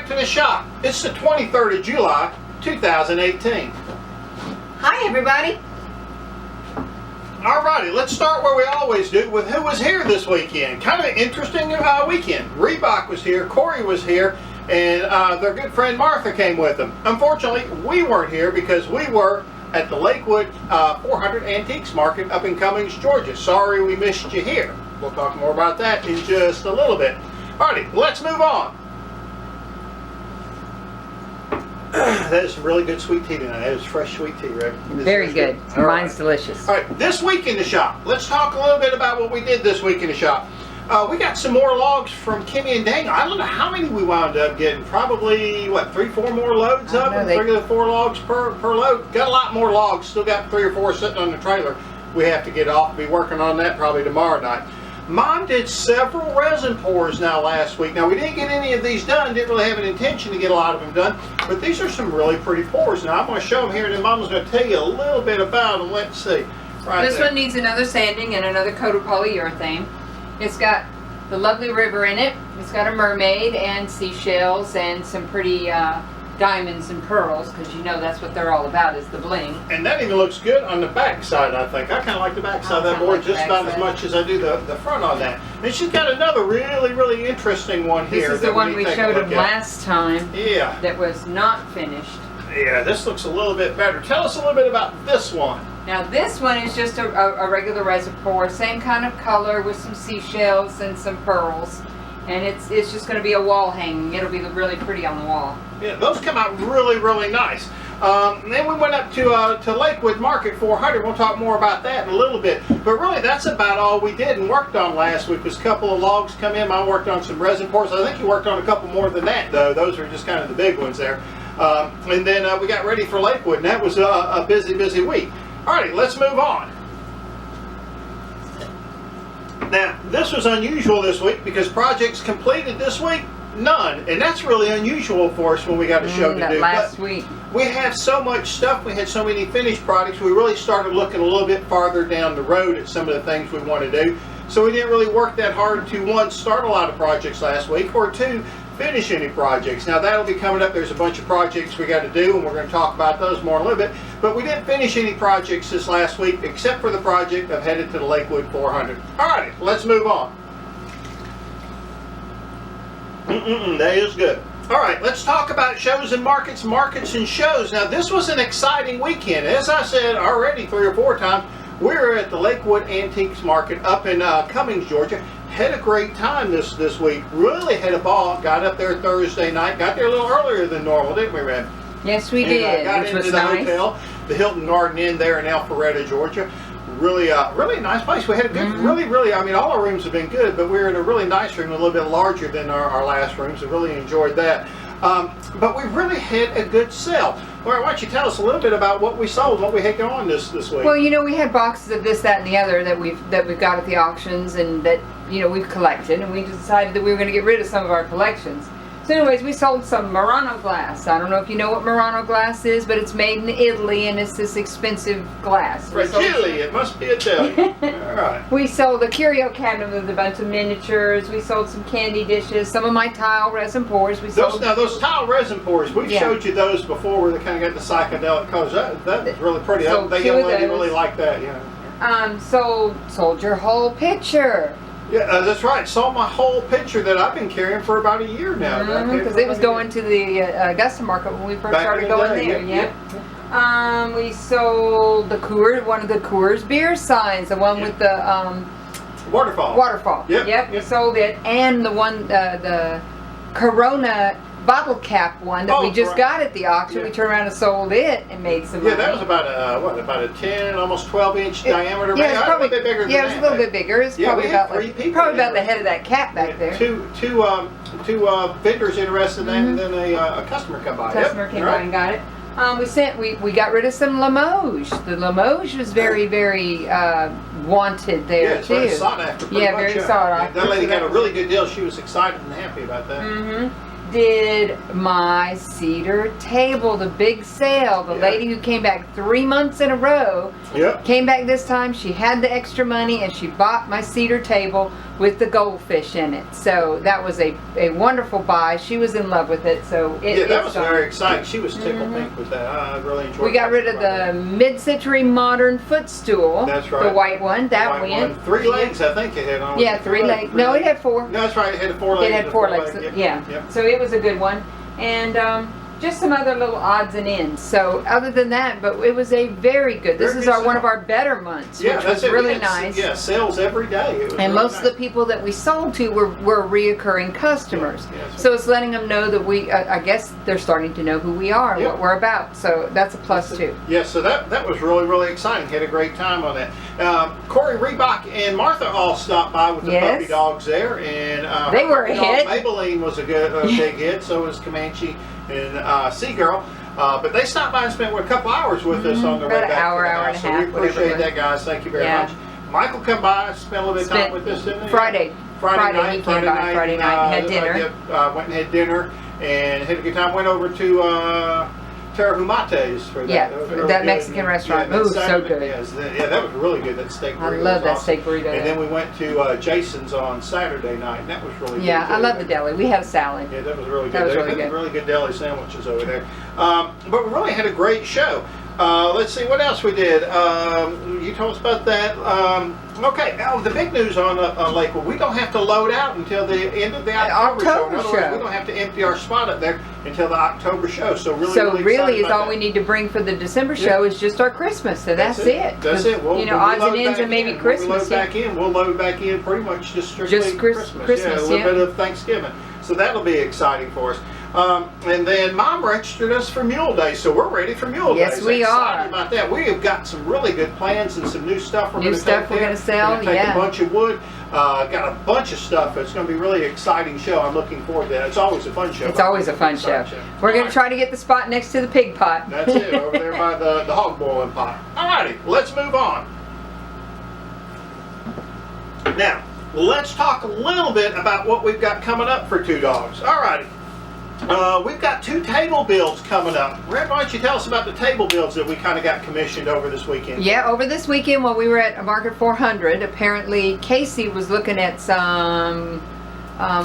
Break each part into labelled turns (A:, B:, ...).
A: to the shop. It's the 23rd of July, 2018.
B: Hi, everybody.
A: Alrighty, let's start where we always do with who was here this weekend. Kind of an interesting weekend. Reebok was here, Corey was here, and their good friend Martha came with them. Unfortunately, we weren't here because we were at the Lakewood 400 Antiques Market up in Cummings, Georgia. Sorry we missed you here. We'll talk more about that in just a little bit. Alrighty, let's move on. That is some really good sweet tea tonight. That is fresh sweet tea, Rick.
B: Very good. Mine's delicious.
A: All right, this week in the shop, let's talk a little bit about what we did this week in the shop. We got some more logs from Kimmy and Daniel. I don't know how many we wound up getting. Probably, what, 3-4 more loads up? And 3 to 4 logs per load. Got a lot more logs. Still got 3 or 4 sitting on the trailer. We have to get off. Be working on that probably tomorrow night. Mom did several resin pours now last week. Now, we didn't get any of these done. Didn't really have an intention to get a lot of them done. But these are some really pretty pours. Now, I'm going to show them here, and then Mom's going to tell you a little bit about them. Let's see. Right
B: This
A: there.
B: one needs another sanding and another coat of polyurethane. It's got the lovely river in it. It's got a mermaid and seashells and some pretty diamonds and pearls, because you know that's what they're all about, is the bling.
A: And that even looks good on the back side, I think. I kind of like the back side of that board just about as much as I do the front on that. And she's got another really, really interesting one here.
B: This is the one we showed them last time.
A: Yeah.
B: That was not finished.
A: Yeah, this looks a little bit better. Tell us a little bit about this one.
B: Now this one is just a regular resin pour, same kind of color with some seashells and some pearls. And it's just going to be a wall hanging. It'll be really pretty on the wall.
A: Yeah, those come out really, really nice. And then we went up to Lakewood Market 400. We'll talk more about that in a little bit. But really, that's about all we did and worked on last week. Was a couple of logs come in. I worked on some resin pours. I think you worked on a couple more than that, though. Those are just kind of the big ones there. And then we got ready for Lakewood, and that was a busy, busy week. All right, let's move on. Now, this was unusual this week because projects completed this week, none. And that's really unusual for us when we got a show to do.
B: Last week.
A: We have so much stuff. We had so many finished products. We really started looking a little bit farther down the road at some of the things we want to do. So we didn't really work that hard to, one, start a lot of projects last week, or two, finish any projects. Now that'll be coming up. There's a bunch of projects we got to do, and we're going to talk about those more in a little bit. But we didn't finish any projects this last week, except for the project of headed to the Lakewood 400. All right, let's move on. That is good. All right, let's talk about shows and markets and shows. Now this was an exciting weekend. As I said already 3 or 4 times, we're at the Lakewood Antiques Market up in Cummings, Georgia. Had a great time this week. Really had a ball. Got up there Thursday night. Got there a little earlier than normal, didn't we, Red?
B: Yes, we did.
A: Got
B: which
A: into
B: was
A: the
B: nice.
A: hotel, the Hilton Garden Inn there in Alpharetta, Georgia. Really, really nice place. We had a good, really. I mean, all our rooms have been good, but we were in a really nice room, a little bit larger than our last rooms. I really enjoyed that. But we really had a good sale. Laura, why don't you tell us a little bit about what we sold, what we had going on this week?
B: Well, you know, we had boxes of this, that, and the other that we've got at the auctions, and that, you know, we've collected, and we decided that we were going to get rid of some of our collections. So anyways, we sold some Murano glass. I don't know if you know what Murano glass is, but it's made in Italy, and it's this expensive glass.
A: Fragile, it must be Italian. All right.
B: We sold a curio cabinet with a bunch of miniatures. We sold some candy dishes, some of my tile resin pours. We sold
A: Those tile resin pours, we've showed you those before where they kind of got the psychedelic colors. That was really pretty. That young lady really liked that, yeah.
B: Sold your whole picture.
A: Yeah, that's right. Sold my whole picture that I've been carrying for about a year now.
B: Because it was going to the Augusta market when we first started going there. Yeah. We sold the Coors, one of the Coors beer signs, the one with the waterfall. Yep. We sold it, and the one the Corona bottle cap one that we just got at the auction. We turned around and sold it and made some money.
A: Yeah, that was about a 10, almost 12-inch diameter.
B: Yeah, it's probably
A: a bit bigger than
B: it was a little bit bigger. It's probably about the head of that cap back there.
A: Two vendors interested in that, and then a customer come by.
B: Came by and got it. We got rid of some Limoges. The Limoges was very, very wanted there,
A: yeah, it's very sought after.
B: Very sought after.
A: That lady got a really good deal. She was excited and happy about that.
B: did my cedar table, the big sale. The lady who came back 3 months in a row came back this time. She had the extra money and she bought my cedar table with the goldfish in it. So that was a wonderful buy. She was in love with it. So
A: that was very exciting. She was tickled pink with that. I really enjoyed it.
B: We got rid of the mid-century modern footstool.
A: That's right.
B: The white one. That went.
A: 3 legs, I think it had on.
B: Yeah, 3 legs. No, it had 4.
A: No, that's right. It had 4 legs.
B: It had 4 legs. Yeah. So it was a good one. And just some other little odds and ends. So other than that, but it was a very good. This is one of our better months, which was really nice.
A: Yeah, sales every day. It was
B: and most of the people that we sold to were reoccurring customers. So it's letting them know that we, I guess they're starting to know who we are, what we're about. So that's a plus too.
A: Yeah, so that was really, really exciting. Had a great time on that. Corey Reebok and Martha all stopped by with the puppy dogs there, and
B: they were a hit.
A: Maybelline was a big hit. So was Comanche and Seagirl. But they stopped by and spent a couple hours with us on their way back.
B: About an hour and a half.
A: So we appreciate that, guys. Thank you very much. Michael come by, spent a little bit of time with us, didn't he?
B: Friday night, he came by. Friday night, had dinner.
A: Went and had dinner and had a good time. Went over to Terra Humate's for that.
B: Yeah, that Mexican restaurant. Ooh, so good.
A: Yeah, that was really good. That steak burrito.
B: I love that steak burrito.
A: And then we went to Jason's on Saturday night, and that was really good.
B: Yeah, I love the deli. We had a salad.
A: Yeah, that was really good.
B: That was
A: really good. Really good deli sandwiches over there. But we really had a great show. Let's see what else we did. You told us about that. Okay, now the big news on Lakewood, we don't have to load out until the end of the October show. In other words, we don't have to empty our spot up there until the October show. So really
B: is all we need to bring for the December show is just our Christmas, and that's it.
A: That's it.
B: Odds and ends and maybe Christmas.
A: We'll load back in pretty much just strictly Christmas. Yeah, a little bit of Thanksgiving. So that'll be exciting for us. And then Mom registered us for Mule Day, so we're ready for Mule Day.
B: Yes, we are.
A: About that, we have got some really good plans and some new stuff we're going to take.
B: We're going to sell.
A: We're going to take a bunch of wood. Got a bunch of stuff. It's going to be a really exciting show. I'm looking forward to that. It's always a fun show.
B: It's always a fun show. We're going to try to get the spot next to the pig pot.
A: That's it, over there by the hog boiling pot. Alrighty, let's move on. Now, let's talk a little bit about what we've got coming up for Two Dogs. Alrighty. We've got 2 table builds coming up. Red, why don't you tell us about the table builds that we kind of got commissioned over this weekend?
B: Yeah, over this weekend when we were at Market 400, apparently Casey was looking at some,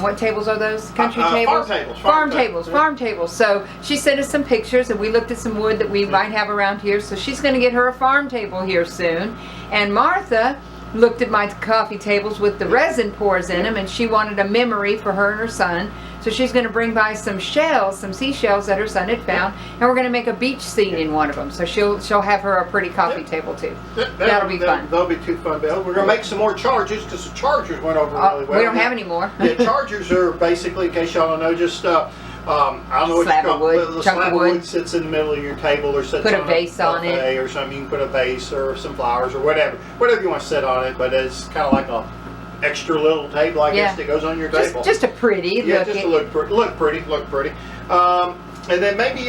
B: what tables are those? Country tables?
A: Farm tables.
B: Farm tables. So she sent us some pictures and we looked at some wood that we might have around here. So she's going to get her a farm table here soon. And Martha looked at my coffee tables with the resin pours in them, and she wanted a memory for her and her son. So she's going to bring by some shells, some seashells that her son had found, and we're going to make a beach scene in one of them. So she'll have her a pretty coffee table too. That'll be fun.
A: That'll be 2 fun builds. We're going to make some more chargers because the chargers went over really well.
B: We don't have any more.
A: The chargers are basically, in case y'all don't know, just I don't know what
B: slab of wood.
A: The slab of wood sits in the middle of your table or sits
B: on
A: a vase on it or something. You can put a vase or some flowers or whatever you want to sit on it. But it's kind of like a extra little table, I guess, that goes on your table.
B: Just a pretty
A: look. Just to look pretty. And then maybe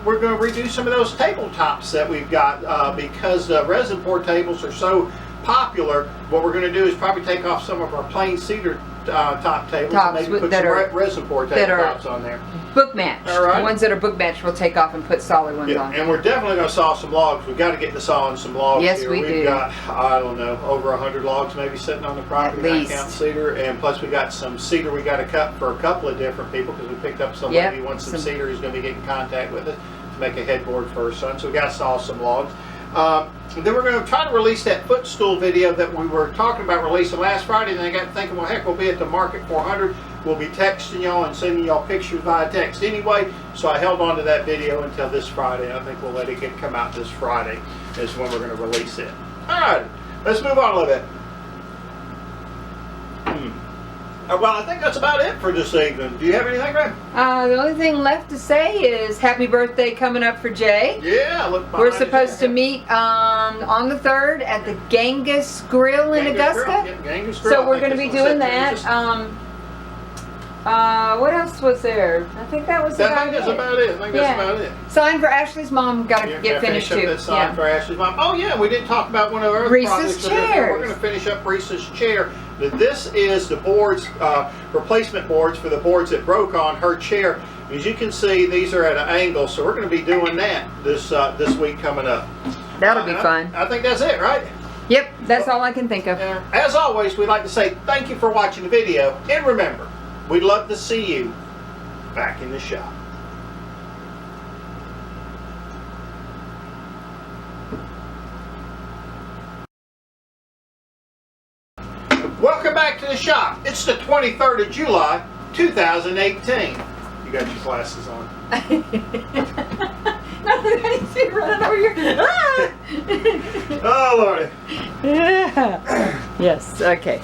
A: we're going to redo some of those tabletops that we've got because resin pour tables are so popular. What we're going to do is probably take off some of our plain cedar top tables and maybe put some resin pour tabletops on there.
B: Book matched.
A: All right.
B: The ones that are book matched we'll take off and put solid ones on.
A: And we're definitely going to saw some logs. We've got to get to sawing some logs
B: here.
A: Yes,
B: we've
A: got, I don't know, over 100 logs maybe sitting on the property.
B: At least.
A: Not counting cedar. And plus we got some cedar we got to cut for a couple of different people because we picked up some lady who wants some cedar who's going to be getting in contact with us to make a headboard for her son. So we got to saw some logs. Then we're going to try to release that footstool video that we were talking about releasing last Friday. And I got thinking, well, heck, we'll be at the Market 400. We'll be texting y'all and sending y'all pictures via text anyway. So I held on to that video until this Friday. I think we'll let it come out this Friday is when we're going to release it. All right, let's move on a little bit. Well, I think that's about it for this evening. Do you have anything, Ray?
B: The only thing left to say is happy birthday coming up for Jay.
A: Yeah,
B: we're supposed to meet on the 3rd at the Genghis Grill in Augusta.
A: Genghis Grill.
B: So we're going to be doing that. What else was there? I think that was about it.
A: I think that's about it.
B: Sign for Ashley's mom got to get finished too.
A: Sign for Ashley's mom. Oh yeah, we didn't talk about one of our other projects.
B: Chairs.
A: We're going to finish up Reese's chair. This is the boards, replacement boards for the boards that broke on her chair. As you can see, these are at an angle, so we're going to be doing that this week coming up.
B: That'll be fun.
A: I think that's it, right?
B: Yep, that's all I can think of.
A: As always, we'd like to say thank you for watching the video, and remember, we'd love to see you back in the shop. Welcome back to the shop. It's the 23rd of July, 2018. You got your glasses on.
B: I see it running over here. Ah!
A: Oh, Lordy.
B: Yes, okay.